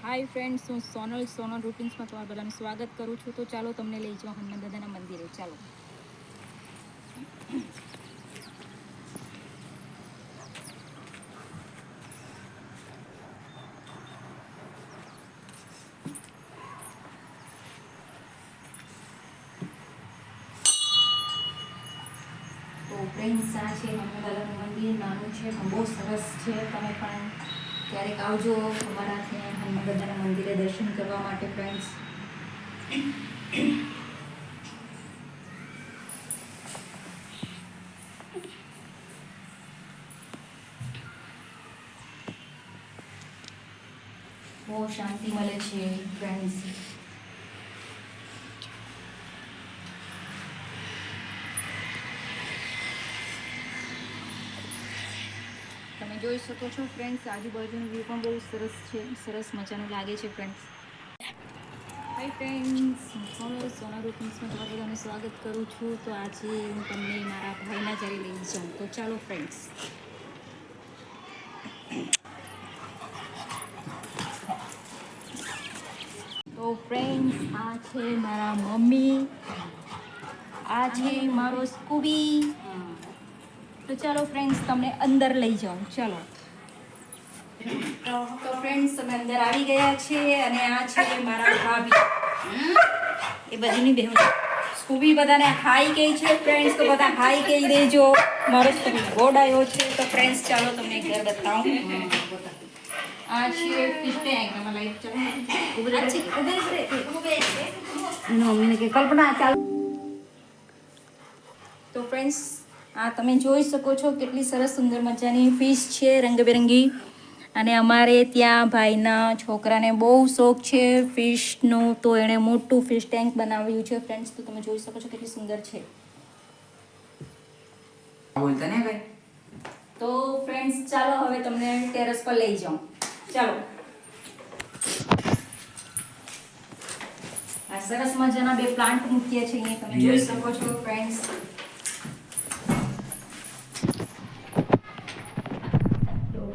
Hi friends, હું સોનલ રૂટિન્સમાં તમારું બધાનું સ્વાગત કરું છું. તો ચાલો તમને લઈ જાઓ હનુમાન દાદાના મંદિરે. ચાલો. તો ફ્રેન્ડ્સ, આ છે હનુમાન દાદાનું મંદિર. નાનું છે પણ બહુ સરસ છે. તમે પણ ક્યારેક આવજો અમારા ત્યાં હનુમાન દાદાના મંદિરે દર્શન કરવા માટે ફ્રેન્ડ્સ. બહુ શાંતિ મળે છે ફ્રેન્ડ્સ. તમે જોઈ શકો છો ફ્રેન્ડ્સ, આજુબાજુનું વ્યૂ પણ બહુ સરસ છે. સરસ મજાનું લાગે છે ફ્રેન્ડ્સ. હાય ફ્રેન્ડ્સ, હું સોના રૂટિન્સમાં તમારું બધાનું સ્વાગત કરું છું. તો આજે હું તમને મારા ભાઈના ઘરે લઈ જાઉં. તો ચાલો ફ્રેન્ડ્સ. તો ફ્રેન્ડ્સ, આ છે મારા મમ્મી, આ છે મારો સ્કૂબી. તો ચાલો ફ્રેન્ડ્સ, તમને અંદર લઈ જાઉં. ચાલો. તો ફ્રેન્ડ્સ, અમે અંદર આવી ગયા છે અને આ છે મારા ભાભી. એ બધીની બહેન સ્કૂબી બધાને હાઈ કહે છે ફ્રેન્ડ્સ. તો બધા હાઈ કહી દેજો. મારો સ્કૂબી ગોડ આવ્યો છે. તો ફ્રેન્ડ્સ, ચાલો તમને ઘર બતાવું. આ છે ફિશ ટેન્ક. આમાં લાઈટ ચાલુ મમ્મીને કે કલ્પના ચાલુ. તો ફ્રેન્ડ્સ, આ તમે જોઈ શકો છો કેટલી સરસ સુંદર મજાની ફિશ છે, રંગબેરંગી. અને અમારે ત્યાં ભાઈના છોકરાને બહુ શોખ છે ફિશનો, તો એણે મોટું ફિશ ટેન્ક બનાવ્યું છે ફ્રેન્ડ્સ. તો તમે જોઈ શકો છો કેટલી સુંદર છે. બોલતા ને ભાઈ. તો ફ્રેન્ડ્સ, ચાલો હવે તમને ટેરેસ પર લઈ જાઉં. ચાલો. આ સરસ મજાના બે પ્લાન્ટ મૂક્યા છે અહીંયા, તમે જોઈ શકો છો ફ્રેન્ડ્સ.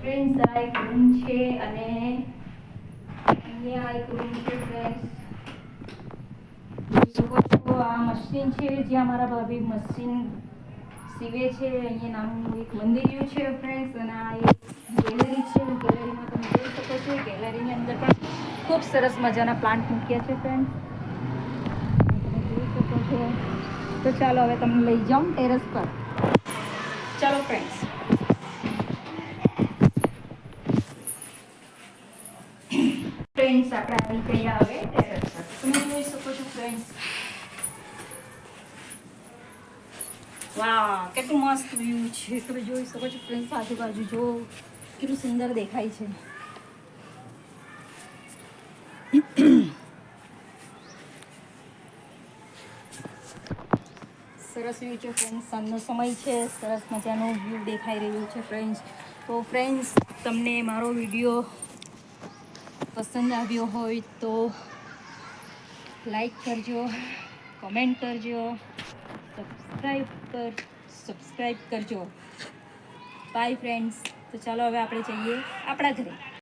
ફ્રેન્ડ્સ, આ એક રૂમ છે અને અહીંયા એક રૂમ છે ફ્રેન્ડ્સ. જોઈ શકો છો આ મશીન છે જ્યાં મારા ભાભી મશીન સીવે છે. અહીંયા નાનું એક મંદિર છે ફ્રેન્ડ્સ. અને આ એક ગેલેરી છે. ગેલેરીમાં તમે જોઈ શકો છો ગેલેરીની અંદર પણ ખૂબ સરસ મજાના પ્લાન્ટ મૂક્યા છે ફ્રેન્ડ્સ. તમે જોઈ શકો છો. તો ચાલો હવે તમને લઈ જાઉં ટેરેસ પર. ચાલો ફ્રેન્ડ્સ. ફ્રેન્ડ્સ, આપણે આવી ગયા હવે ટેરેસ પર. તમે જોઈ શકો છો ફ્રેન્ડ્સ. વાહ, કેટલું મસ્ત વ્યૂ છે. તમે જોઈ શકો છો ફ્રેન્ડ્સ, આજુબાજુ જો કેટલું સુંદર દેખાય છે. સરસ વ્યૂ છે ફ્રેન્ડ્સ. સાંજનો સમય છે. સરસ મજાનો વ્યૂ દેખાઈ રહ્યો છે ફ્રેન્ડ્સ. તો ફ્રેન્ડ્સ, તમને મારો વિડીયો પસંદ આવ્યો હોય તો લાઈક કરજો, કમેન્ટ કરજો, સબસ્ક્રાઈબ કરજો. By friends. તો ચાલો હવે આપણે જઈએ આપણા ઘરે.